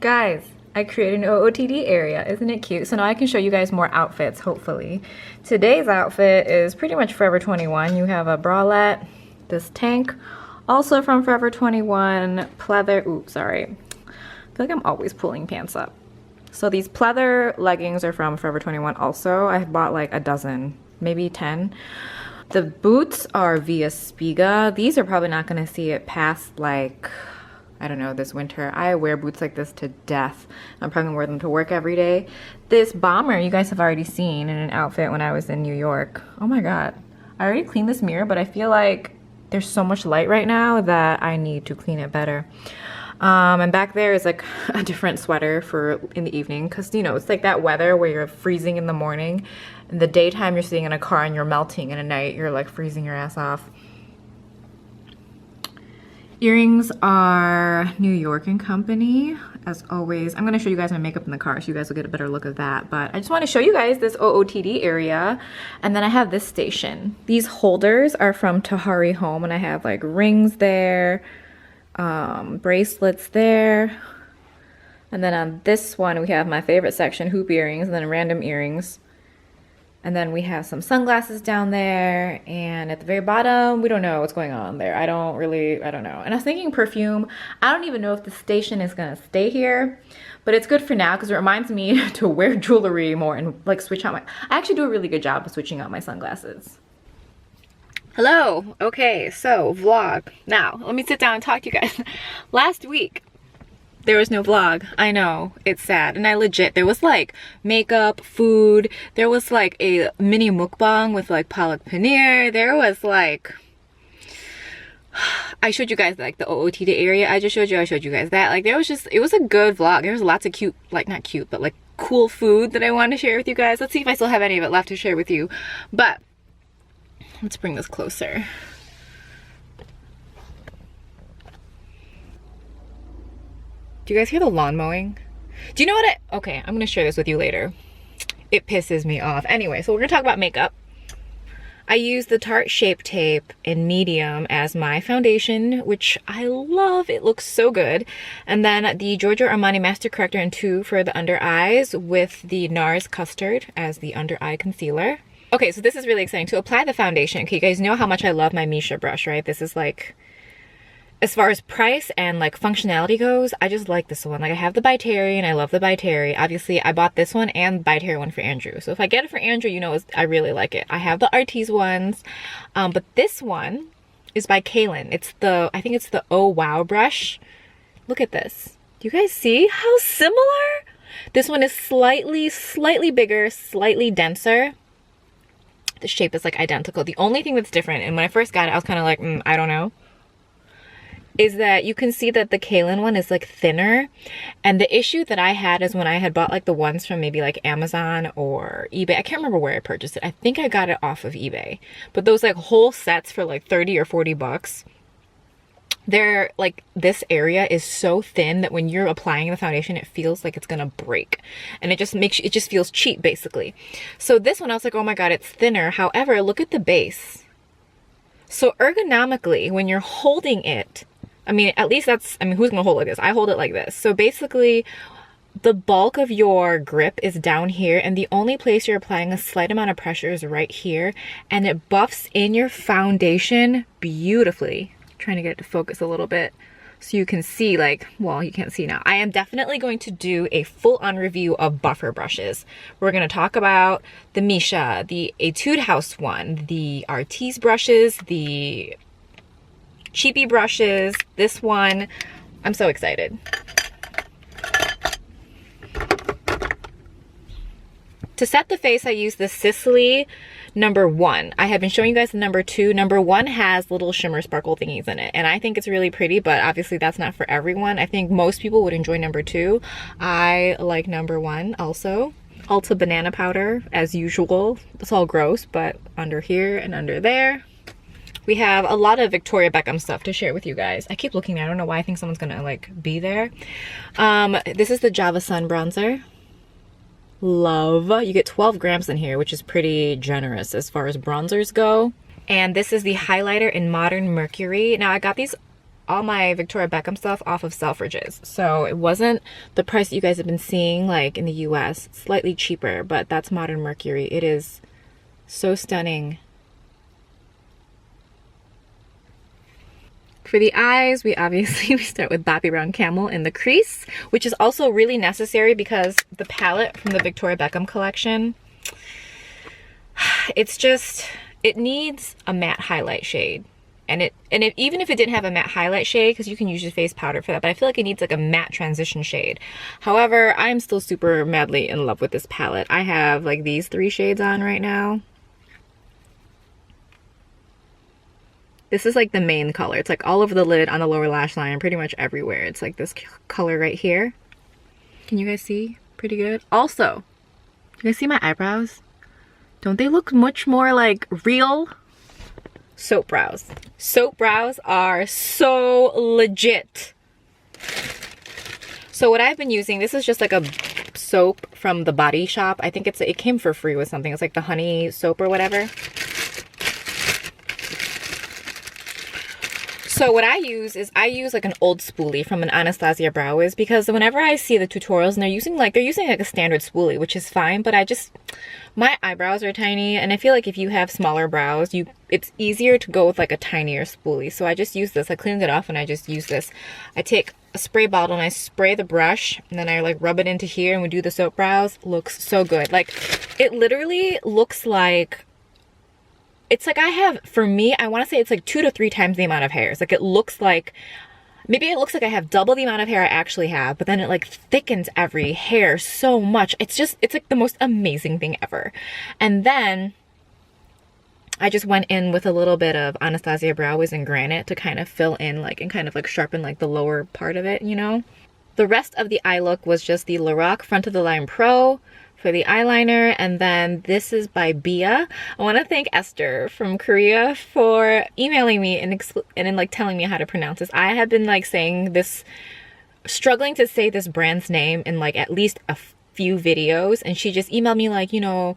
Guys, I created an OOTD area. Isn't it cute? So now I can show you guys more outfits, hopefully. Today's outfit is pretty much Forever 21. You have a bralette, this tank, also from Forever 21 Pleather, oops, sorry. I feel like I'm always pulling pants up. So these pleather leggings are from Forever 21 also. I've bought like a dozen, maybe 10. The boots are via Spiga. These are probably not gonna see it past like, I don't know, this winter. I wear boots like this to death. I'm probably gonna wear them to work every day. This bomber you guys have already seen in an outfit when I was in New York. Oh my God. I already cleaned this mirror, but I feel like there's so much light right now that I need to clean it better. And back there is like a different sweater for in the evening, because you know it's like that weather where you're freezing in the morning. In the daytime you're sitting in a car and you're melting, and at night you're like freezing your ass off. Earrings are New York & Company, as always. I'm gonna show you guys my makeup in the car so you guys will get a better look of that. But I just wanna show you guys this OOTD area. And then I have this station. These holders are from Tahari Home, and I have like rings there, bracelets there. And then on this one, we have my favorite section, hoop earrings, and then random earrings. And then we have some sunglasses down there, and at the very bottom, we don't know what's going on there. I don't know. And I was thinking perfume. I don't even know if the station is gonna stay here, but it's good for now because it reminds me to wear jewelry more and like switch out my, I actually do a really good job of switching out my sunglasses. Hello, okay, so vlog. Now, let me sit down and talk to you guys. Last week, there was no vlog. I know, it's sad. And I legit, there was like makeup, food, there was like a mini mukbang with like palak paneer, there was like, I showed you guys like the OOTD area I just showed you, I showed you guys that. Like there was just, it was a good vlog. There was lots of cute, like not cute, but like cool food that I wanted to share with you guys. Let's see if I still have any of it left to share with you. But, let's bring this closer. Do you guys hear the lawn mowing? Do you know what okay, I'm gonna share this with you later. It pisses me off. Anyway, so we're gonna talk about makeup. I use the Tarte Shape Tape in medium as my foundation, which I love. It looks so good. And then the Giorgio Armani Master Corrector in 2 for the under eyes with the NARS Custard as the under eye concealer. Okay, so this is really exciting. To apply the foundation, okay, you guys know how much I love my Misha brush, right? This is like, as far as price and like functionality goes, I just like this one. Like I have the By Terry and I love the By Terry. Obviously I bought this one and By Terry one for Andrew. So if I get it for Andrew, you know I really like it. I have the Artis ones, but this one is by Kaylin. It's the, I think it's the Oh Wow brush. Look at this. Do you guys see how similar? This one is slightly bigger, slightly denser. The shape is like identical. The only thing that's different, and when I first got it, I was kind of like, I don't know, is that you can see that the Kaylin one is like thinner. And the issue that I had is when I had bought like the ones from maybe like Amazon or eBay. I can't remember where I purchased it. I think I got it off of eBay. But those like whole sets for like 30 or 40 bucks. They're like, this area is so thin that when you're applying the foundation, it feels like it's gonna break. And it just makes, it just feels cheap basically. So this one, I was like, oh my God, it's thinner. However, look at the base. So ergonomically, when you're holding it, I mean, at least that's, I mean, who's gonna hold it like this? I hold it like this. So basically, the bulk of your grip is down here, and the only place you're applying a slight amount of pressure is right here, and it buffs in your foundation beautifully. I'm trying to get it to focus a little bit so you can see, like, well, you can't see now. I am definitely going to do a full-on review of buffer brushes. We're gonna talk about the Misha, the Etude House one, the Artis brushes, the cheapy brushes, this one. I'm so excited. To set the face, I use the Sicily #1. I have been showing you guys the #2. #1 has little shimmer sparkle thingies in it, and I think it's really pretty, but obviously that's not for everyone. I think most people would enjoy #2. I like #1 also. Ulta banana powder, as usual. It's all gross, but under here and under there. We have a lot of Victoria Beckham stuff to share with you guys. I keep looking, I don't know why I think someone's gonna like be there. This is the Java Sun bronzer. Love. You get 12 grams in here, which is pretty generous as far as bronzers go. And this is the highlighter in Modern Mercury. Now I got these all my Victoria Beckham stuff off of Selfridges. So it wasn't the price that you guys have been seeing like in the US. It's slightly cheaper, but that's Modern Mercury. It is so stunning. For the eyes, we start with Boppy Brown Camel in the crease, which is also really necessary because the palette from the Victoria Beckham collection, it needs a matte highlight shade. Even if it didn't have a matte highlight shade, because you can use your face powder for that, but I feel like it needs like a matte transition shade. However, I'm still super madly in love with this palette. I have like these 3 shades on right now. This is like the main color. It's like all over the lid, on the lower lash line, pretty much everywhere. It's like this color right here. Can you guys see? Pretty good. Also, you guys see my eyebrows? Don't they look much more like real? Soap brows. Soap brows are so legit. So what I've been using, this is just like a soap from the Body Shop. I think it came for free with something. It's like the honey soap or whatever. So what I use is like an old spoolie from an Anastasia Brow Wiz, because whenever I see the tutorials and they're using like a standard spoolie, which is fine, but my eyebrows are tiny, and I feel like if you have smaller brows, it's easier to go with like a tinier spoolie. So I just use this. I cleaned it off and I just use this. I take a spray bottle and I spray the brush, and then I like rub it into here and we do the soap brows. Looks so good. Like, it literally looks like, it's like for me, I want to say it's like 2 to 3 times the amount of hairs. Like, maybe it looks like I have double the amount of hair I actually have, but then it like thickens every hair so much. It's like the most amazing thing ever. And then I just went in with a little bit of Anastasia Brow Wiz and Granite to kind of fill in like, and kind of like sharpen like the lower part of it, you know? The rest of the eye look was just the Lorac Front of the Line Pro for the eyeliner, and then this is by Bia. I want to thank Esther from Korea for emailing me and then like telling me how to pronounce this. I have been like struggling to say this brand's name in like at least a few videos, and she just emailed me like, you know,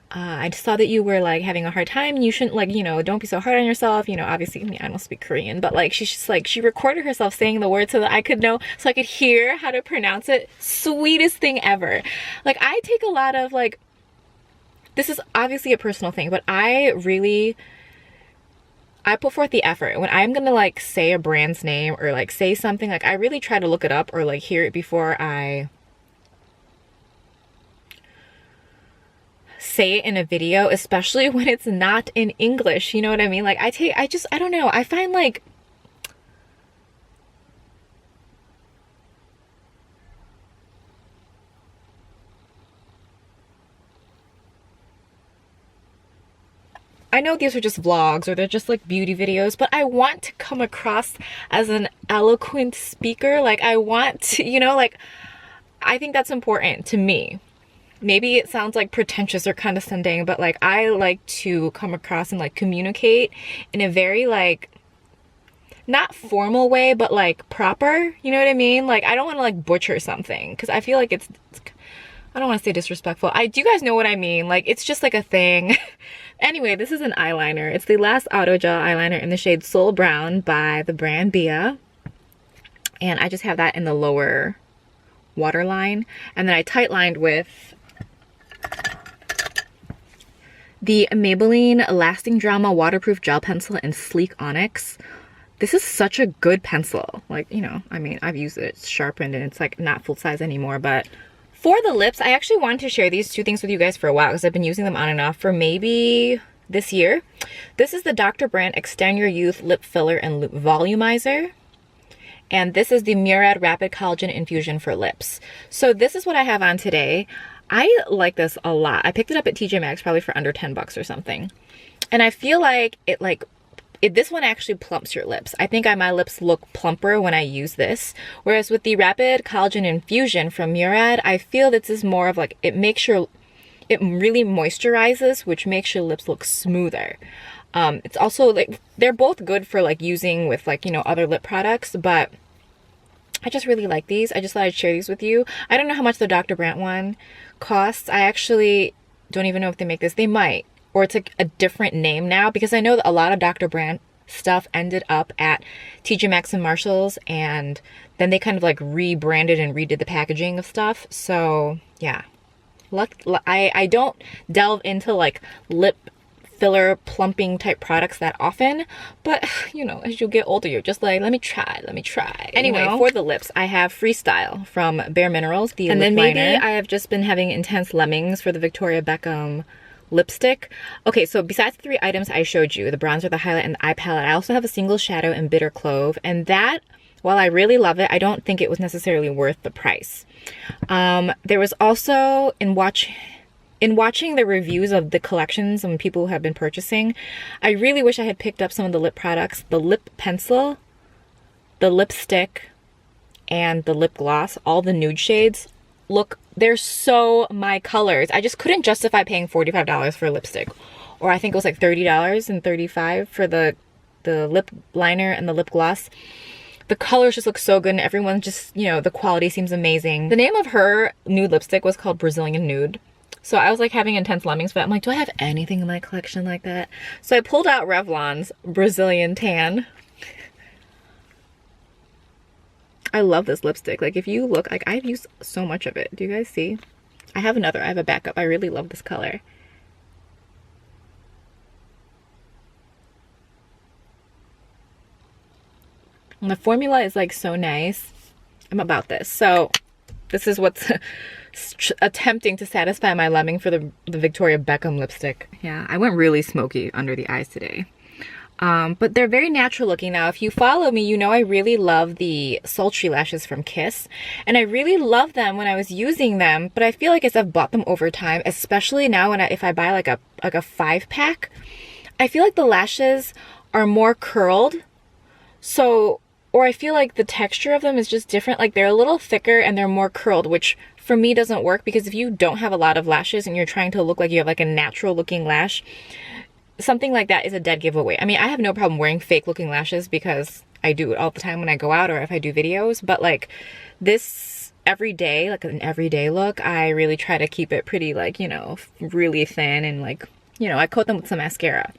I saw that you were like having a hard time, and you shouldn't, like, you know, don't be so hard on yourself, you know. Obviously, I mean, I don't speak Korean, but like she's just like, she recorded herself saying the word so that I could know, so I could hear how to pronounce it. Sweetest thing ever. Like, I take a lot of like, this is obviously a personal thing, but I put forth the effort when I'm gonna like say a brand's name or like say something. Like, I really try to look it up or like hear it before I say it in a video, especially when it's not in English, you know what I mean? Like, I don't know, I find like, I know these are just vlogs or they're just like beauty videos, but I want to come across as an eloquent speaker. Like, I want to, you know, like, I think that's important to me. Maybe it sounds like pretentious or condescending, but like, I like to come across and like communicate in a very like, not formal way, but like proper, you know what I mean? Like, I don't want to like butcher something, because I feel like it's I don't want to say disrespectful. Do you guys know what I mean? Like, it's just like a thing. Anyway, this is an eyeliner. It's the Last Auto Gel eyeliner in the shade Soul Brown by the brand Bia, and I just have that in the lower waterline, and then I tight lined with the Maybelline Lasting Drama Waterproof Gel Pencil in Sleek Onyx. This is such a good pencil. Like, you know, I mean, I've used it. It's sharpened and it's like not full size anymore. But for the lips, I actually wanted to share these two things with you guys for a while, because I've been using them on and off for maybe this year. This is the Dr. Brandt Extend Your Youth Lip Filler and Lip Volumizer. And this is the Murad Rapid Collagen Infusion for Lips. So this is what I have on today. I like this a lot. I picked it up at TJ Maxx probably for under 10 bucks or something. And I feel like this one actually plumps your lips. I think my lips look plumper when I use this. Whereas with the Rapid Collagen Infusion from Murad, I feel this is more of like, it really moisturizes, which makes your lips look smoother. It's also like, they're both good for like using with like, you know, other lip products, but I just really like these. I just thought I'd share these with you. I don't know how much the Dr. Brandt one costs. I actually don't even know if they make this. They might, or it's like a different name now, because I know that a lot of Dr. Brandt stuff ended up at tjmaxx and Marshalls, and then they kind of like rebranded and redid the packaging of stuff. So yeah, I don't delve into like lip filler plumping type products that often, but you know, as you get older, you're just like, let me try. Anyway, you know? For the lips, I have Freestyle from Bare Minerals, the and lip then maybe liner. I have just been having Intense Lemmings for the Victoria Beckham lipstick. Okay, so besides the 3 items I showed you, the bronzer, the highlight, and the eye palette, I also have a Single Shadow in Bitter Clove, and that, while I really love it, I don't think it was necessarily worth the price. There was also, in watching the reviews of the collections and people who have been purchasing, I really wish I had picked up some of the lip products. The lip pencil, the lipstick, and the lip gloss, all the nude shades. Look, they're so my colors. I just couldn't justify paying $45 for a lipstick. Or I think it was like $30 and $35 for the lip liner and the lip gloss. The colors just look so good, and everyone's just, you know, the quality seems amazing. The name of her nude lipstick was called Brazilian Nude. So I was like having Intense Lemmings, but I'm like, do I have anything in my collection like that? So I pulled out Revlon's Brazilian Tan. I love this lipstick. Like, if you look, like, I've used so much of it. Do you guys see? I have another. I have a backup. I really love this color. And the formula is like so nice. I'm about this. So this is what's attempting to satisfy my lemming for the Victoria Beckham lipstick. Yeah, I went really smoky under the eyes today. But they're very natural looking. Now, if you follow me, you know I really love the Sultry lashes from Kiss. And I really love them when I was using them, but I feel like as I've bought them over time, especially now when if I buy like a 5-pack, I feel like the lashes are more curled. So, or I feel like the texture of them is just different. Like, they're a little thicker and they're more curled, which for me doesn't work, because if you don't have a lot of lashes and you're trying to look like you have like a natural looking lash, something like that is a dead giveaway. I mean, I have no problem wearing fake looking lashes because I do it all the time when I go out or if I do videos, but like this everyday, like an everyday look, I really try to keep it pretty, like, you know, really thin, and like, you know, I coat them with some mascara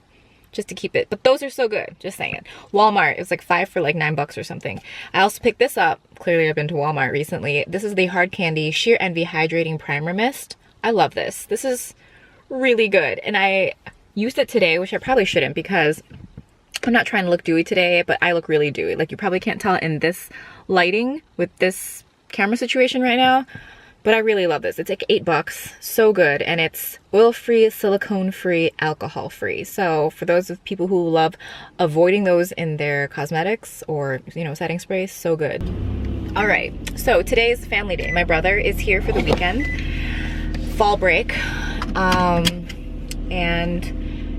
just to keep it. But those are so good, just saying. Walmart, it was like 5 for like $9 or something. I also picked this up. Clearly I've been to Walmart recently. This is the Hard Candy Sheer Envy Hydrating Primer Mist. I love this. This is really good. And I used it today, which I probably shouldn't because I'm not trying to look dewy today, but I look really dewy. Like, you probably can't tell in this lighting with this camera situation right now, but I really love this. It's like $8, so good, and it's oil-free, silicone-free, alcohol-free. So for those of people who love avoiding those in their cosmetics or, you know, setting sprays, so good. All right, so today's family day. My brother is here for the weekend, fall break, and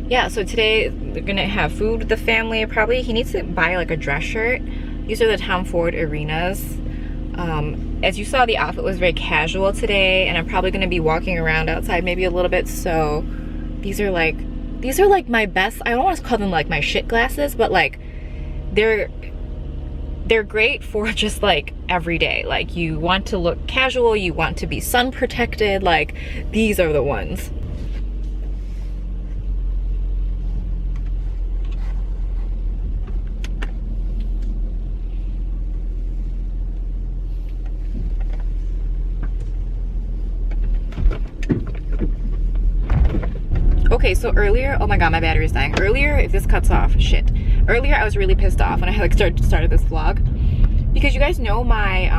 yeah, so today they're gonna have food with the family. Probably he needs to buy like a dress shirt. These are the Tom Ford Arenas. As you saw, the outfit was very casual today, and I'm probably gonna be walking around outside maybe a little bit. So these are like my best, I don't want to call them like my shit glasses, but like they're great for just like every day. Like, you want to look casual, you want to be sun protected, like these are the ones. Okay, so earlier, oh my god, my battery's dying. Earlier, if this cuts off, shit. Earlier, I was really pissed off when I like started this vlog, because you guys know my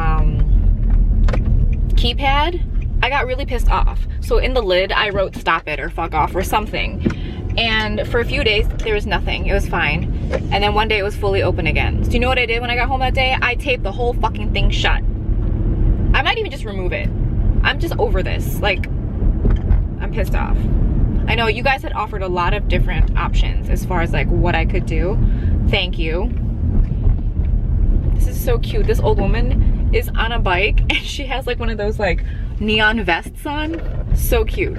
keypad, I got really pissed off. So in the lid, I wrote stop it or fuck off or something. And for a few days, there was nothing. It was fine. And then one day it was fully open again. So you know what I did when I got home that day? I taped the whole fucking thing shut. I might even just remove it. I'm just over this. Like, I'm pissed off. I know you guys had offered a lot of different options as far as like what I could do. Thank you. This is so cute. This old woman is on a bike and she has like one of those like neon vests on. So cute.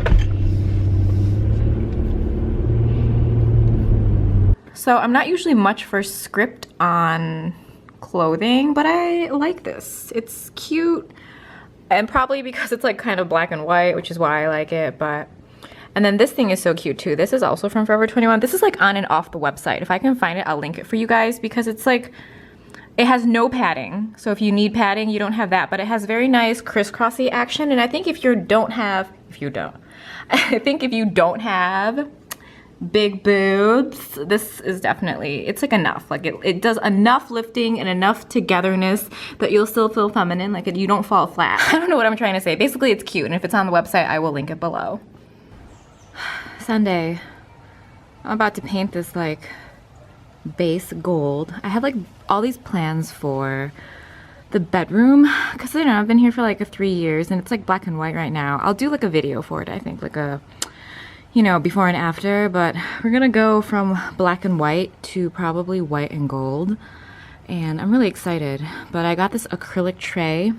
So I'm not usually much for script on clothing, but I like this. It's cute, and probably because it's like kind of black and white, which is why I like it, but And then this thing is so cute too. This is also from Forever 21. This is like on and off the website. If I can find it, I'll link it for you guys because it's like, it has no padding. So if you need padding, you don't have that, but it has very nice crisscrossy action. And I think if you don't have big boobs, this is definitely, it's like enough. Like it does enough lifting and enough togetherness that you'll still feel feminine, like you don't fall flat. I don't know what I'm trying to say. Basically it's cute, and if it's on the website, I will link it below. Sunday, I'm about to paint this like base gold. I have like all these plans for the bedroom because you know I've been here for like 3 years and it's like black and white right now. I'll do like a video for it, I think, like a, you know, before and after, but we're gonna go from black and white to probably white and gold, and I'm really excited. But I got this acrylic tray,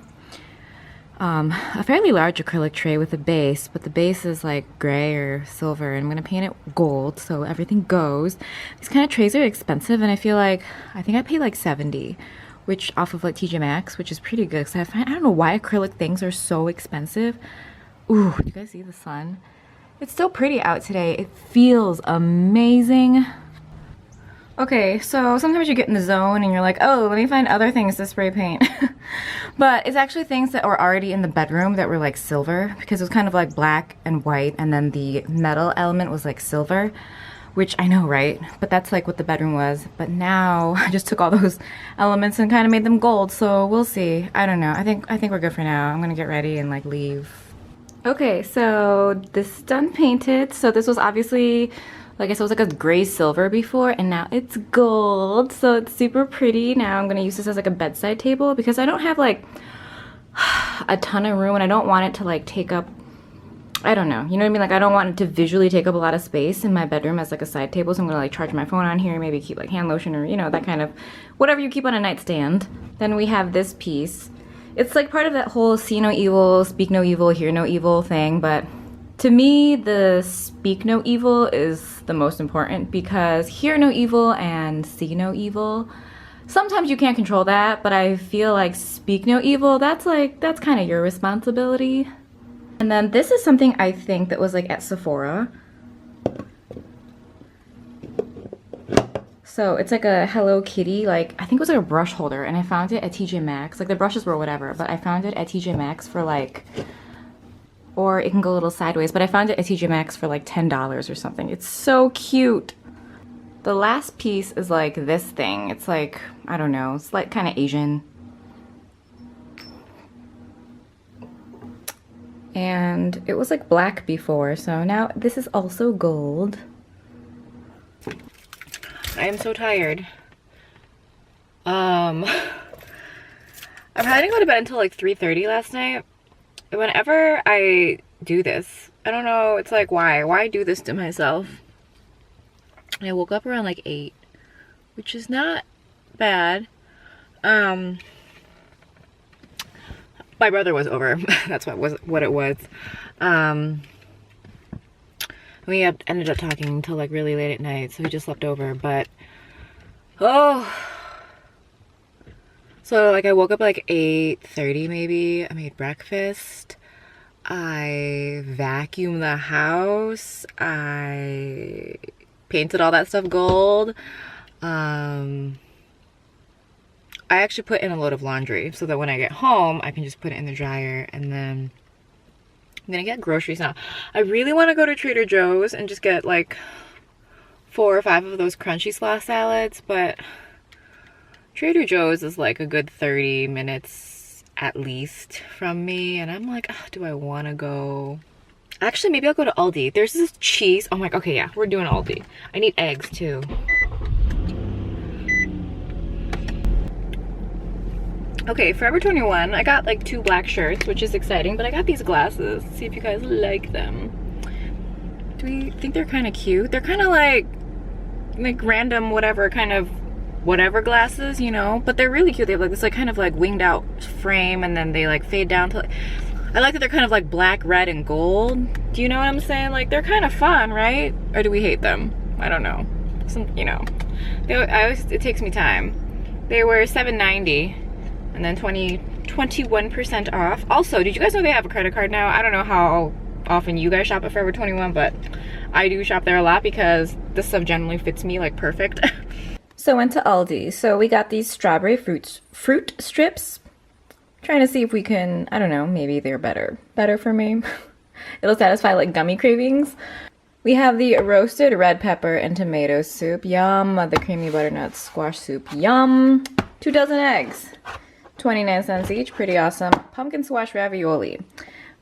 a fairly large acrylic tray with a base, but the base is like gray or silver, and I'm gonna paint it gold so everything goes. These kind of trays are expensive, and I feel like, I think I paid like $70, which off of like TJMaxx, which is pretty good because I don't know why acrylic things are so expensive. Ooh, you guys see the sun? It's so pretty out today. It feels amazing. Okay, so sometimes you get in the zone and you're like, oh, let me find other things to spray paint. But it's actually things that were already in the bedroom that were like silver, because it was kind of like black and white, and then the metal element was like silver, which I know, right? But that's like what the bedroom was. But now I just took all those elements and kind of made them gold, so we'll see. I don't know. I think we're good for now. I'm gonna get ready and like leave. Okay, so this is done painted. So this was obviously, like I said, it was like a gray silver before, and now it's gold. So it's super pretty. Now I'm gonna use this as like a bedside table because I don't have like a ton of room, and I don't want it to like take up, I don't know, you know what I mean? Like I don't want it to visually take up a lot of space in my bedroom as like a side table. So I'm gonna like charge my phone on here, maybe keep like hand lotion or, you know, that kind of, whatever you keep on a nightstand. Then we have this piece. It's like part of that whole see no evil, speak no evil, hear no evil thing, but to me, the speak no evil is the most important, because hear no evil and see no evil, sometimes you can't control that, but I feel like speak no evil, that's kind of your responsibility. And then this is something I think that was like at Sephora. So it's like a Hello Kitty, like I think it was like a brush holder, and I found it at TJMaxx. Like the brushes were whatever, but I found it at TJMaxx for like, or it can go a little sideways, but I found it at TJMaxx for like $10 or something. It's so cute. The last piece is like this thing. It's like, I don't know, it's like kind of Asian. And it was like black before, so now this is also gold. I am so tired. I didn't go to bed until like 3:30 last night. Whenever I do this, I don't know, it's like, why do this to myself? And I woke up around like 8, which is not bad. My brother was over. That's what it was. We ended up talking until like really late at night, so we just slept over. But oh, so like I woke up like 8:30 maybe. I made breakfast, I vacuumed the house, I painted all that stuff gold. I actually put in a load of laundry so that when I get home I can just put it in the dryer. And then I'm gonna get groceries now. I really want to go to Trader Joe's and just get like 4 or 5 of those crunchy slaw salads, but Trader Joe's is like a good 30 minutes at least from me, and I'm like, oh, do I want to go? Actually, maybe I'll go to Aldi. There's this cheese. Oh my, okay, yeah, we're doing Aldi. I need eggs too. Okay, Forever 21, I got like 2 black shirts, which is exciting, but I got these glasses. See if you guys like them. Do we think they're kind of cute? They're kind of like random whatever kind of whatever glasses, you know, but they're really cute. They have like this like kind of like winged out frame, and then they like fade down to, I like that they're kind of like black, red, and gold. Do you know what I'm saying? Like they're kind of fun, right? Or do we hate them? I don't know. You know, it takes me time. They were $7.90. And then 21% off. Also, did you guys know they have a credit card now? I don't know how often you guys shop at Forever 21, but I do shop there a lot because this stuff generally fits me like perfect. So went to Aldi. So we got these strawberry fruit strips. Trying to see if we can, I don't know, maybe they're better for me. It'll satisfy like gummy cravings. We have the roasted red pepper and tomato soup. Yum. The creamy butternut squash soup. Yum. 2 dozen eggs. 29 cents each. Pretty awesome. Pumpkin squash ravioli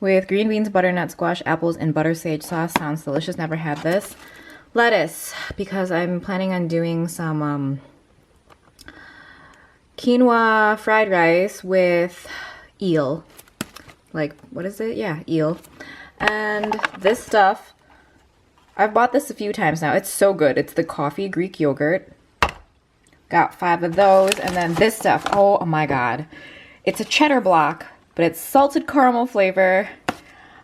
with green beans, butternut squash, apples, and butter sage sauce. Sounds delicious. Never had this. Lettuce, because I'm planning on doing some quinoa fried rice with eel. Like, what is it? Yeah, eel. And this stuff, I've bought this a few times now. It's so good. It's the coffee Greek yogurt. Got 5 of those. And then this stuff, oh my god. It's a cheddar block, but it's salted caramel flavor.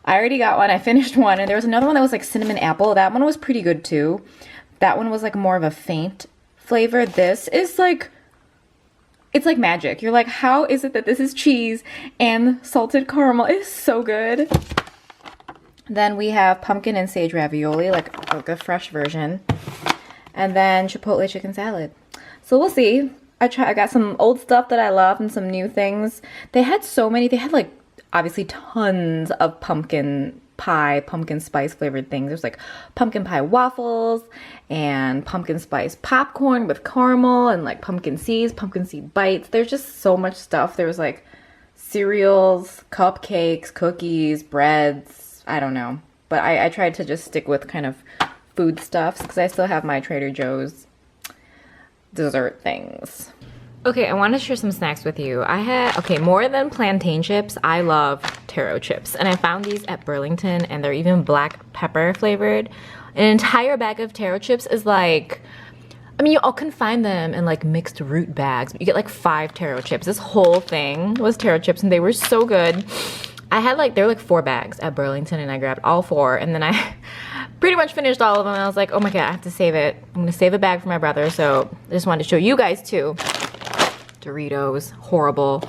I already got one. I finished one. And there was another one that was like cinnamon apple. That one was pretty good too. That one was like more of a faint flavor. This is like, it's like magic. You're like, how is it that this is cheese and salted caramel? It's so good. Then we have pumpkin and sage ravioli, like a fresh version. And then chipotle chicken salad. So we'll see. I got some old stuff that I love and some new things. They had so many. They had like obviously tons of pumpkin pie, pumpkin spice flavored things. There's like pumpkin pie waffles and pumpkin spice popcorn with caramel and like pumpkin seed bites. There's just so much stuff. There was like cereals, cupcakes, cookies, breads. I don't know. But I tried to just stick with kind of food stuffs because I still have my Trader Joe's dessert things. Okay, I want to share some snacks with you. I had, okay, more than plantain chips, I love taro chips. And I found these at Burlington and they're even black pepper flavored. An entire bag of taro chips is like, I mean, you all can find them in like mixed root bags, but you get like 5 taro chips. This whole thing was taro chips and they were so good. I had like, there were like 4 bags at Burlington and I grabbed all 4 and then I pretty much finished all of them and I was like, oh my god, I have to save it. I'm gonna save a bag for my brother, so I just wanted to show you guys too. Doritos, horrible.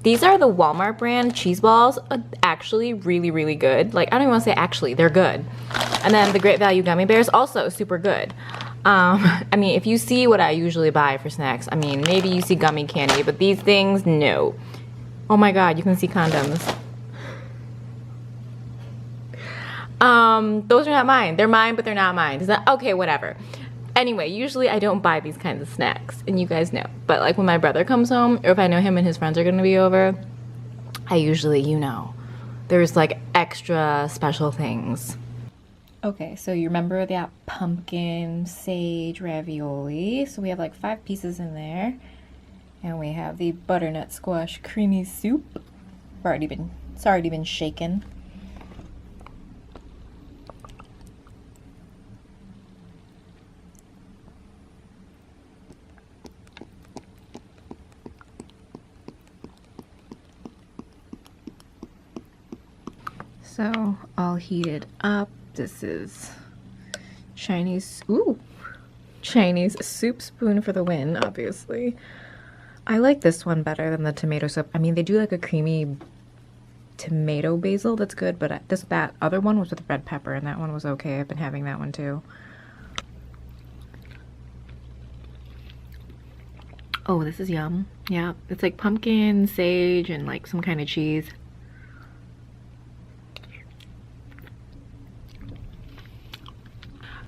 These are the Walmart brand cheese balls, actually really, really good. Like, I don't even want to say actually, they're good. And then the Great Value gummy bears, also super good. I mean, if you see what I usually buy for snacks, I mean, maybe you see gummy candy, but these things, no. Oh my god, you can see condoms. Those are not mine. They're mine, but they're not mine. Is that okay? Whatever. Anyway, usually I don't buy these kinds of snacks, and you guys know. But like when my brother comes home, or if I know him and his friends are gonna be over, I usually, you know, there's like extra special things. Okay, so you remember that pumpkin sage ravioli. So we have like 5 pieces in there. And we have the butternut squash creamy soup. It's already been shaken. So all heated up. This is Chinese soup spoon for the win, obviously. I like this one better than the tomato soup. I mean, they do like a creamy tomato basil that's good, but that other one was with red pepper and that one was okay. I've been having that one too. Oh, this is yum. Yeah, it's like pumpkin, sage, and like some kind of cheese.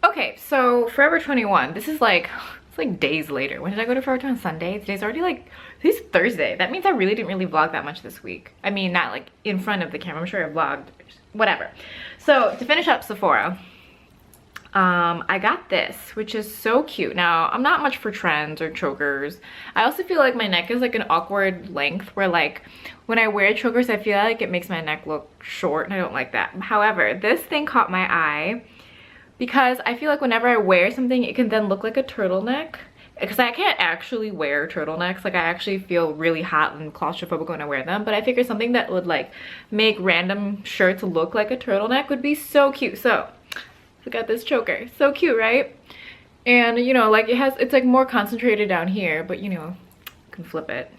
Okay, so Forever 21, this is like, it's like days later. When did I go to Forever 21? Sunday? Today's already like, today's Thursday. That means I really didn't vlog that much this week. I mean, not like in front of the camera. I'm sure I vlogged, whatever. So to finish up Sephora, I got this, which is so cute. Now, I'm not much for trends or chokers. I also feel like my neck is like an awkward length where like when I wear chokers, I feel like it makes my neck look short and I don't like that. However, this thing caught my eye because I feel like whenever I wear something, it can then look like a turtleneck. Because I can't actually wear turtlenecks. Like I actually feel really hot and claustrophobic when I wear them. But I figured something that would like make random shirts look like a turtleneck would be so cute. So look at this choker. So cute, right? And you know, like it's like more concentrated down here, but you know, you can flip it.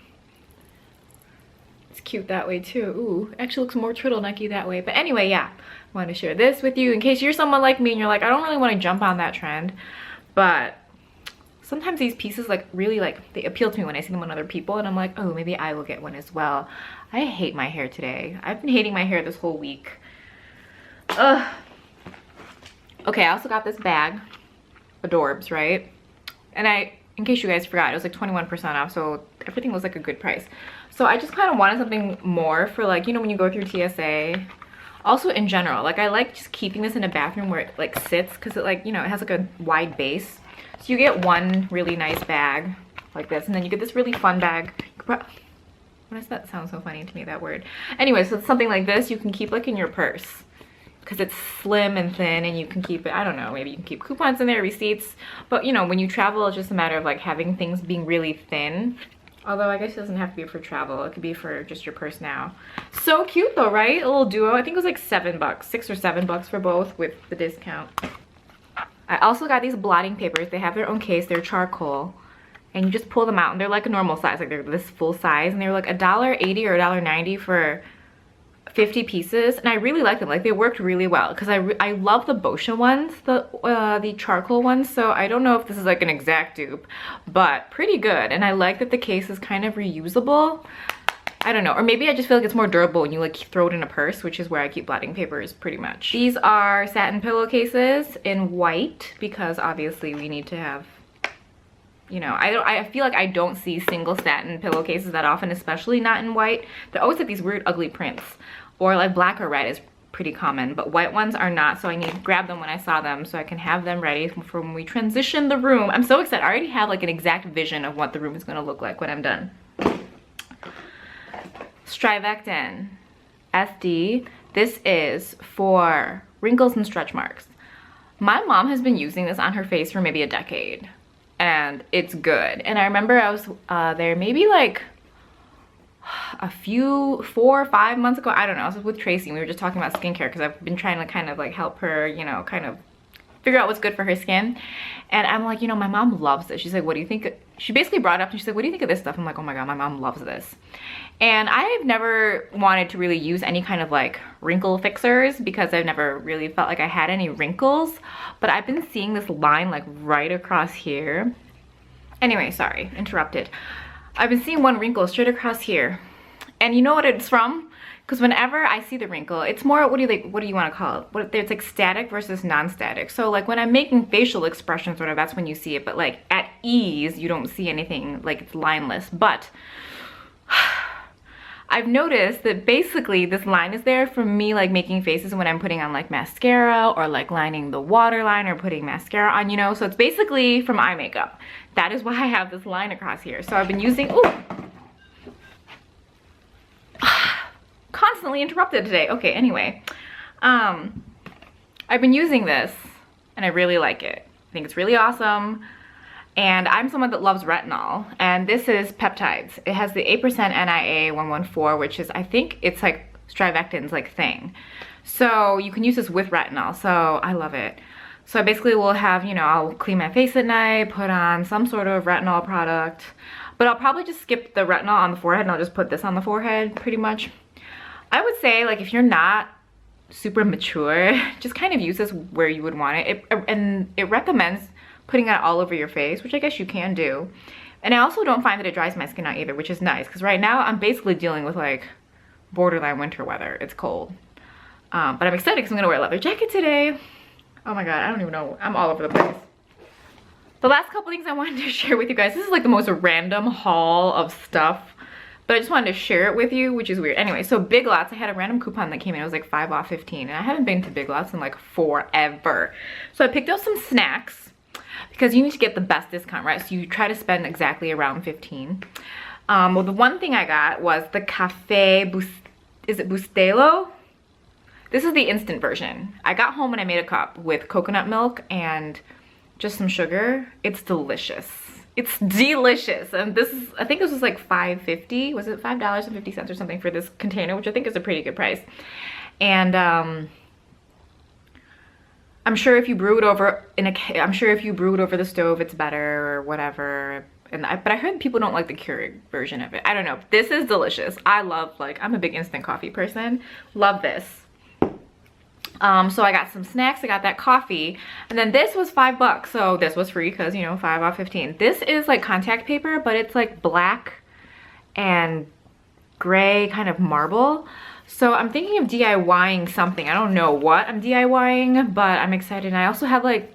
It's cute that way too. Ooh, actually looks more turtlenecky that way. But anyway, yeah, I wanted to share this with you in case you're someone like me and you're like, I don't really want to jump on that trend, but sometimes these pieces like really like they appeal to me when I see them on other people, and I'm like, oh, maybe I will get one as well. I hate my hair today. I've been hating my hair this whole week. Ugh. Okay, I also got this bag, Adorbs, right? And in case you guys forgot, it was like 21% off, so everything was like a good price. So I just kind of wanted something more for like, you know, when you go through TSA. Also in general, like I like just keeping this in a bathroom where it like sits, because it like, you know, it has like a wide base. So you get one really nice bag like this, and then you get this really fun bag. Why does that sound so funny to me, that word? Anyway, so it's something like this you can keep like in your purse, because it's slim and thin, and you can keep it, I don't know, maybe you can keep coupons in there, receipts. But you know, when you travel, it's just a matter of like having things being really thin. Although I guess it doesn't have to be for travel, it could be for just your purse now. So cute though, right? A little duo. I think it was like $7, $6 or $7 for both with the discount. I also got these blotting papers. They have their own case, they're charcoal. And you just pull them out, and they're like a normal size, like they're this full size, and they were like $1.80 or $1.90 for 50 pieces, and I really like them. Like they worked really well, because I love the Boscia ones, the charcoal ones. So I don't know if this is like an exact dupe, but pretty good. And I like that the case is kind of reusable. I don't know, or maybe I just feel like it's more durable when you like throw it in a purse, which is where I keep blotting papers pretty much. These are satin pillowcases in white, because obviously we need to have, you know, I feel like I don't see single satin pillowcases that often, especially not in white. They're always like these weird ugly prints, or like black or red is pretty common, but white ones are not. So I need to grab them when I saw them so I can have them ready for when we transition the room. I'm so excited. I already have like an exact vision of what the room is going to look like when I'm done. Strivectin SD. This is for wrinkles and stretch marks. My mom has been using this on her face for maybe a decade, and it's good. And I remember I was there maybe like a few 4 or 5 months ago, I don't know, I was with Tracy and we were just talking about skincare, because I've been trying to kind of like help her, you know, kind of figure out what's good for her skin. And I'm like, you know, my mom loves this. She's like, what do you think? She basically brought it up and she's like, what do you think of this stuff? I'm like, oh my god, my mom loves this. And I've never wanted to really use any kind of like wrinkle fixers, because I've never really felt like I had any wrinkles, but I've been seeing this line like right across here. Anyway, sorry, interrupted. I've been seeing one wrinkle straight across here, and you know what it's from? Because whenever I see the wrinkle, it's more, what do you want to call it? It's like static versus non-static. So like when I'm making facial expressions or whatever, that's when you see it. But like at ease, you don't see anything, like it's lineless. But I've noticed that basically this line is there for me, like making faces when I'm putting on like mascara, or like lining the waterline, or putting mascara on, you know. So it's basically from eye makeup. That is why I have this line across here. So I've been using, ooh, constantly interrupted today. Okay, anyway, I've been using this and I really like it. I think it's really awesome. And I'm someone that loves retinol, and this is peptides. It has the 8% NIA 114, which is, I think it's like Strivectin's like thing. So you can use this with retinol, so I love it. So I basically will have, you know, I'll clean my face at night, put on some sort of retinol product, but I'll probably just skip the retinol on the forehead and I'll just put this on the forehead pretty much. I would say, like, if you're not super mature, just kind of use this where you would want it. And it recommends putting it all over your face, which I guess you can do. And I also don't find that it dries my skin out either, which is nice, because right now I'm basically dealing with like borderline winter weather. It's cold. But I'm excited because I'm gonna wear a leather jacket today. Oh my god, I don't even know. I'm all over the place. The last couple things I wanted to share with you guys. This is like the most random haul of stuff, but I just wanted to share it with you, which is weird. Anyway, so Big Lots, I had a random coupon that came in. It was like 5 off 15, and I haven't been to Big Lots in like forever. So I picked up some snacks, because you need to get the best discount, right? So you try to spend exactly around 15. Well, the one thing I got was the is it Bustelo? This is the instant version. I got home and I made a cup with coconut milk and just some sugar. It's delicious. It's delicious. And this is, I think this was like $5.50. Was it $5.50 or something for this container, which I think is a pretty good price. And I'm sure if you brew it over the stove, it's better or whatever. but I heard people don't like the Keurig version of it. I don't know. This is delicious. I love, like, I'm a big instant coffee person. Love this. So I got some snacks, I got that coffee, and then this was $5, so this was free because, you know, 5 off 15. This is like contact paper, but it's like black and gray kind of marble. So I'm thinking of DIYing something. I don't know what I'm DIYing, but I'm excited. And I also have like,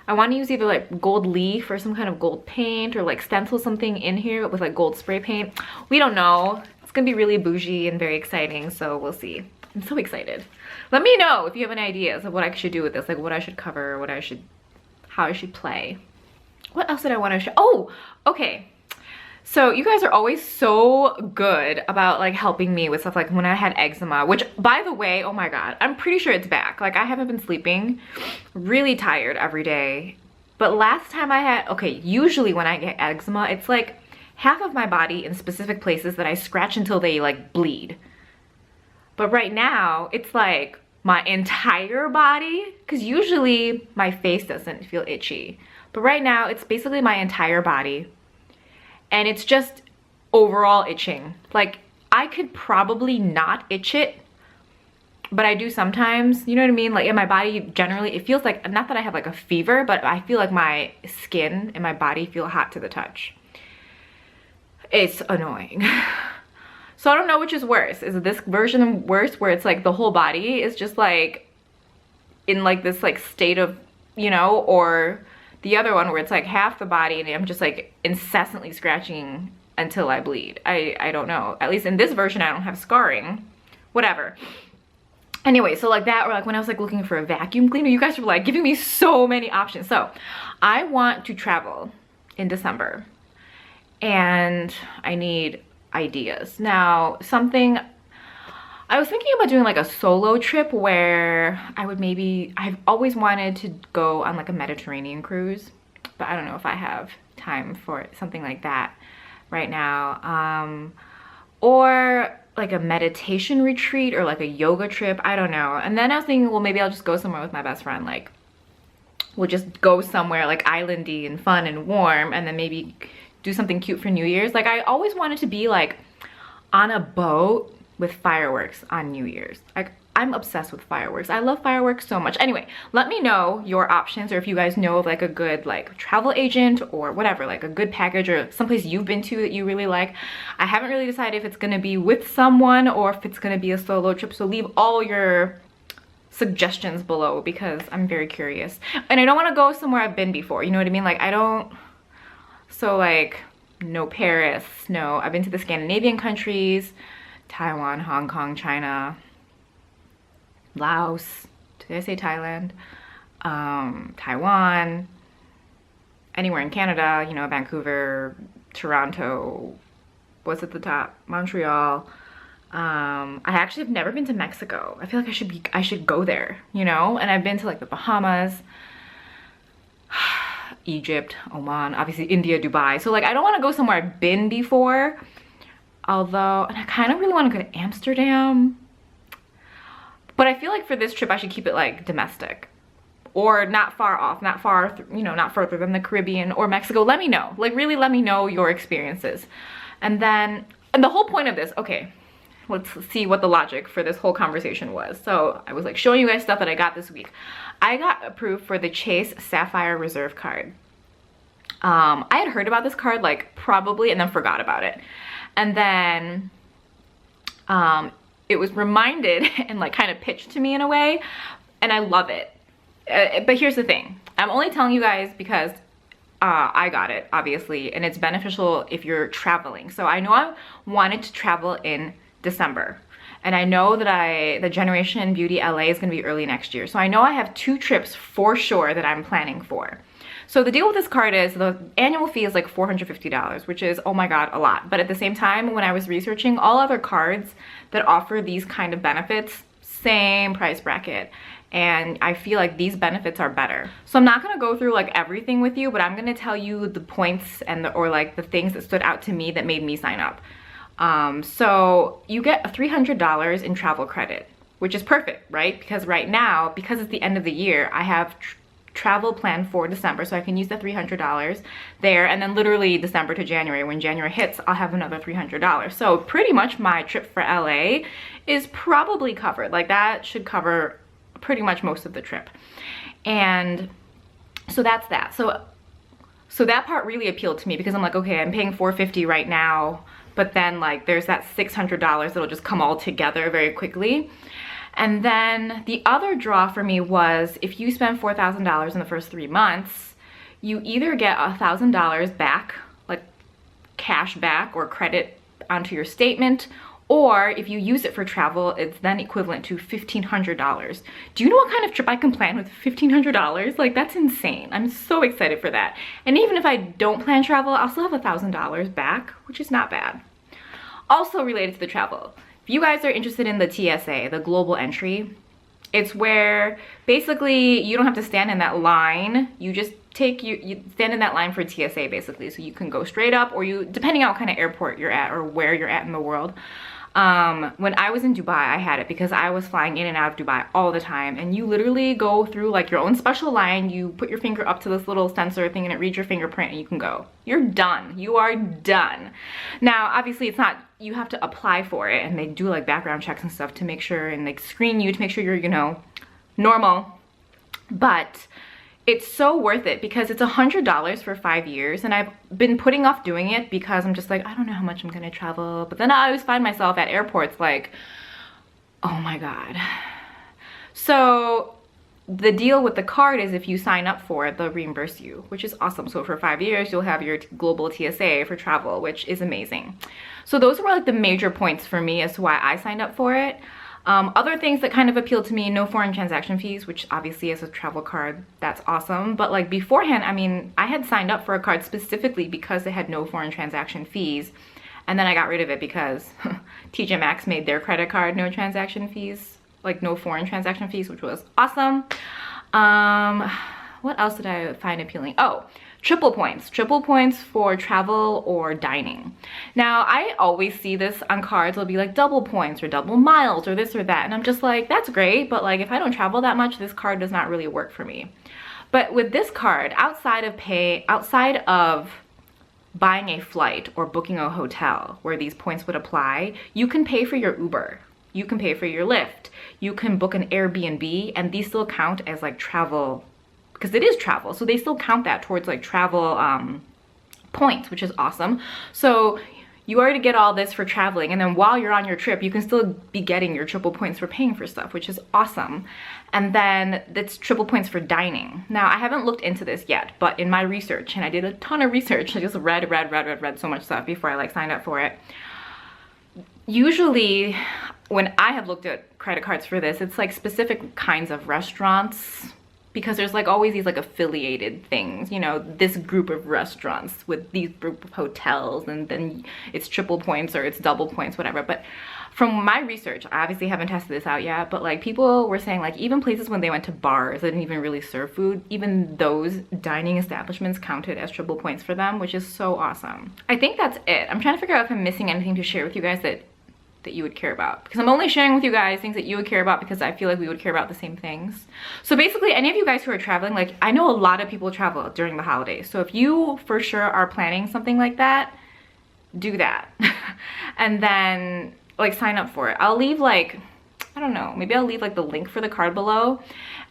I want to use either like gold leaf or some kind of gold paint, or like stencil something in here with like gold spray paint. We don't know. It's gonna be really bougie and very exciting, so we'll see. I'm so excited. Let me know if you have any ideas of what I should do with this, like what I should cover, what I should, how I should play. What else did I want to show? Oh, okay. So you guys are always so good about like helping me with stuff, like when I had eczema, which by the way, oh my God, I'm pretty sure it's back. Like I haven't been sleeping, really tired every day. But last time I had, okay, usually when I get eczema, it's like half of my body in specific places that I scratch until they like bleed. But right now, it's like my entire body, because usually my face doesn't feel itchy. But right now, it's basically my entire body. And it's just overall itching. Like, I could probably not itch it, but I do sometimes, you know what I mean? Like in my body, generally, it feels like, not that I have like a fever, but I feel like my skin and my body feel hot to the touch. It's annoying. So I don't know which is worse. Is this version worse where it's like the whole body is just like in like this like state of, you know, or the other one where it's like half the body and I'm just like incessantly scratching until I bleed. I don't know. At least in this version I don't have scarring. Whatever. Anyway, so like that, or like when I was like looking for a vacuum cleaner, you guys were like giving me so many options. So I want to travel in December and I need ideas. Now, something I was thinking about doing like a solo trip where I would maybe, I've always wanted to go on like a Mediterranean cruise, but I don't know if I have time for something like that right now. Or like a meditation retreat or like a yoga trip, I don't know. And then I was thinking, well, maybe I'll just go somewhere with my best friend. Like we'll just go somewhere like islandy and fun and warm, and then maybe do something cute for New Year's. Like I always wanted to be like on a boat with fireworks on New Year's. Like I'm obsessed with fireworks. I love fireworks so much. Anyway, let me know your options, or if you guys know of like a good like travel agent or whatever, like a good package or someplace you've been to that you really like. I haven't really decided if it's gonna be with someone or if it's gonna be a solo trip, so leave all your suggestions below because I'm very curious. And I don't want to go somewhere I've been before, you know what I mean? Like I don't, so like no Paris, no, I've been to the Scandinavian countries, Taiwan, Hong Kong, China, Laos, did I say Thailand? Taiwan, anywhere in Canada, you know, Vancouver, Toronto, what's at the top? Montreal. I actually have never been to Mexico. I feel like I should go there, you know? And I've been to like the Bahamas, Egypt, Oman, obviously India, Dubai. So like I don't want to go somewhere I've been before. Although, and I kind of really want to go to Amsterdam. But I feel like for this trip I should keep it like domestic. Or not far off, not far, you know, not further than the Caribbean or Mexico. Let me know. Like really let me know your experiences. And then, and the whole point of this, okay, let's see what the logic for this whole conversation was. So I was like showing you guys stuff that I got this week. I got approved for the Chase Sapphire Reserve card. I had heard about this card like probably and then forgot about it. And then it was reminded and like kind of pitched to me in a way, and I love it. But here's the thing. I'm only telling you guys because I got it, obviously, and it's beneficial if you're traveling. So I know I wanted to travel in December. And I know that the Generation Beauty LA is gonna be early next year. So I know I have 2 trips for sure that I'm planning for. So the deal with this card is the annual fee is like $450, which is, oh my God, a lot. But at the same time, when I was researching all other cards that offer these kind of benefits, same price bracket. And I feel like these benefits are better. So I'm not gonna go through like everything with you, but I'm gonna tell you the points and or like the things that stood out to me that made me sign up. So you get $300 in travel credit, which is perfect, right? Because right now, because it's the end of the year, I have travel plan for December, so I can use the $300 there, and then literally December to January, when January hits, I'll have another $300. So pretty much my trip for LA is probably covered. Like that should cover pretty much most of the trip. And so that's that. So that part really appealed to me, because I'm like, okay, I'm paying $450 right now, but then like there's that $600 that'll just come all together very quickly. And then the other draw for me was, if you spend $4,000 in the first 3 months, you either get $1,000 back, like cash back or credit onto your statement, or if you use it for travel, it's then equivalent to $1,500. Do you know what kind of trip I can plan with $1,500? Like, that's insane. I'm so excited for that. And even if I don't plan travel, I'll still have $1,000 back, which is not bad. Also related to the travel, if you guys are interested in the TSA, the global entry, it's where basically you don't have to stand in that line. You just you stand in that line for TSA basically. So you can go straight up, or you, depending on what kind of airport you're at or where you're at in the world. When I was in Dubai, I had it because I was flying in and out of Dubai all the time, and you literally go through like your own special line. You put your finger up to this little sensor thing and it reads your fingerprint and you can go. You're done. You are done. Now, obviously it's not, you have to apply for it, and they do like background checks and stuff to make sure, and like screen you to make sure you're, you know, normal. But it's so worth it because it's $100 for 5 years, and I've been putting off doing it because I'm just like, I don't know how much I'm gonna travel. But then I always find myself at airports like, oh my God. So the deal with the card is if you sign up for it, they'll reimburse you, which is awesome. So for 5 years, you'll have your global TSA for travel, which is amazing. So those were like the major points for me as to why I signed up for it. Other things that kind of appealed to me, no foreign transaction fees, which obviously as a travel card, that's awesome. But like beforehand, I mean, I had signed up for a card specifically because it had no foreign transaction fees. And then I got rid of it because tjmaxx made their credit card no transaction fees, like no foreign transaction fees, which was awesome. What else did I find appealing? Oh, triple points for travel or dining. Now, I always see this on cards. It'll be like double points or double miles or this or that. And I'm just like, that's great. But like, if I don't travel that much, this card does not really work for me. But with this card, outside of buying a flight or booking a hotel where these points would apply, you can pay for your Uber. You can pay for your Lyft. You can book an Airbnb, and these still count as like travel, because it is travel, so they still count that towards like travel points, which is awesome. So you already get all this for traveling, and then while you're on your trip, you can still be getting your triple points for paying for stuff, which is awesome. And then it's triple points for dining. Now, I haven't looked into this yet, but in my research, and I did a ton of research, I just read so much stuff before I like signed up for it. Usually, when I have looked at credit cards for this, it's like specific kinds of restaurants, because there's like always these like affiliated things, you know, this group of restaurants with these group of hotels, and then it's triple points or it's double points, whatever. But from my research, I obviously haven't tested this out yet, but like people were saying like even places when they went to bars that didn't even really serve food, even those dining establishments counted as triple points for them, which is so awesome. I think that's it. I'm trying to figure out if I'm missing anything to share with you guys that you would care about, because I'm only sharing with you guys things that you would care about because I feel like we would care about the same things. So basically, any of you guys who are traveling, like I know a lot of people travel during the holidays, so if you for sure are planning something like that, do that. And then like sign up for it. I'll leave like, I don't know, maybe I'll leave like the link for the card below.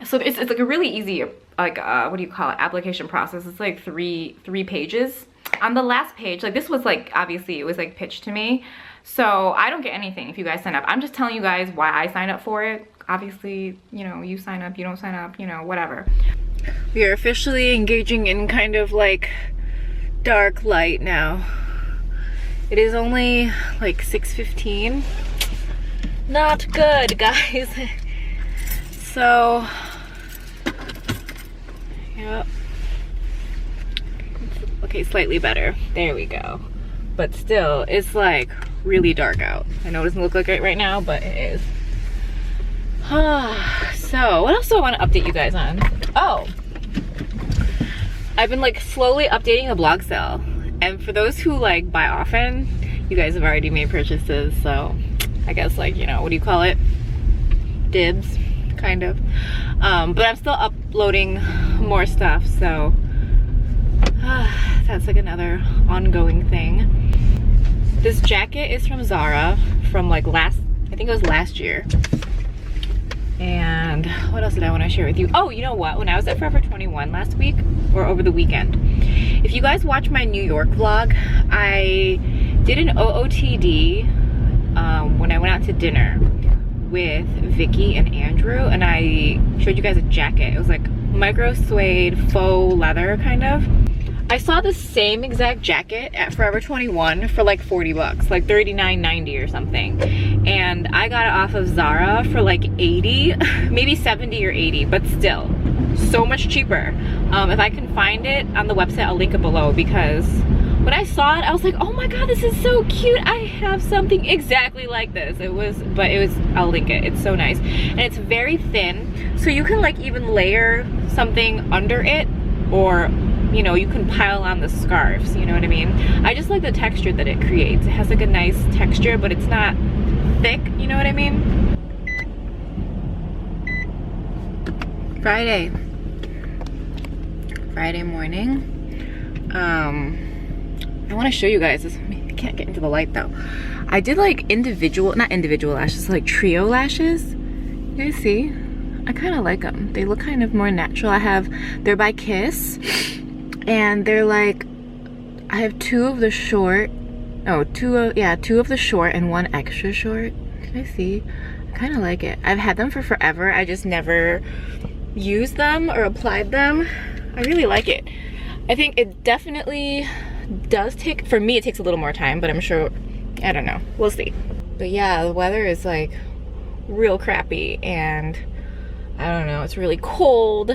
So it's like a really easy like what do you call it, application process. It's like three pages. On the last page, like this was like, obviously it was like pitched to me, so I don't get anything if you guys sign up. I'm just telling you guys why I signed up for it. Obviously, you know, you sign up, you don't sign up, you know, whatever. We are officially engaging in kind of like dark light now. It is only like 6:15. Not good, guys. So, yep. Okay, slightly better. There we go. But still, it's like really dark out. I know it doesn't look like it right now, but it is. So, what else do I want to update you guys on? Oh, I've been like slowly updating the blog sale. And for those who like buy often, you guys have already made purchases. So, I guess like, you know, what do you call it? Dibs, kind of. But I'm still uploading more stuff, so that's like another ongoing thing. This jacket is from Zara from like I think it was last year. And what else did I want to share with you? Oh, you know what? When I was at Forever 21 last week, or over the weekend, if you guys watch my New York vlog, I did an OOTD when I went out to dinner with Vicky and Andrew, and I showed you guys a jacket. It was like micro suede faux leather kind of. I saw the same exact jacket at Forever 21 for like 40 bucks, like $39.90 or something. And I got it off of Zara for like 80, maybe 70 or 80, but still so much cheaper. If I can find it on the website, I'll link it below, because when I saw it, I was like, oh my God, this is so cute. I have something exactly like this. I'll link it. It's so nice. And it's very thin, so you can like even layer something under it, or you know, you can pile on the scarves, you know what I mean? I just like the texture that it creates. It has like a nice texture, but it's not thick, you know what I mean? Friday morning. I want to show you guys this. I can't get into the light though. I did like not individual lashes, like trio lashes. You guys see? I kind of like them. They look kind of more natural. They're by Kiss. And they're like, I have two of the short and one extra short. Can I see? I kind of like it. I've had them for forever. I just never used them or applied them. I really like it. I think it definitely does take, for me it takes a little more time, but I'm sure, I don't know, we'll see. But yeah, the weather is like real crappy, and I don't know, it's really cold.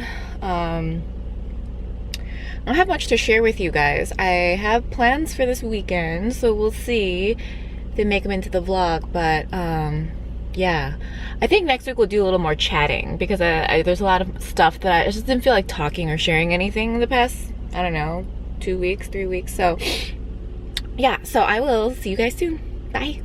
I don't have much to share with you guys. I have plans for this weekend, so we'll see if they make them into the vlog. But yeah, I think next week we'll do a little more chatting, because there's a lot of stuff that I just didn't feel like talking or sharing anything in the past, I don't know, 2 weeks, 3 weeks. So yeah, so I will see you guys soon. Bye.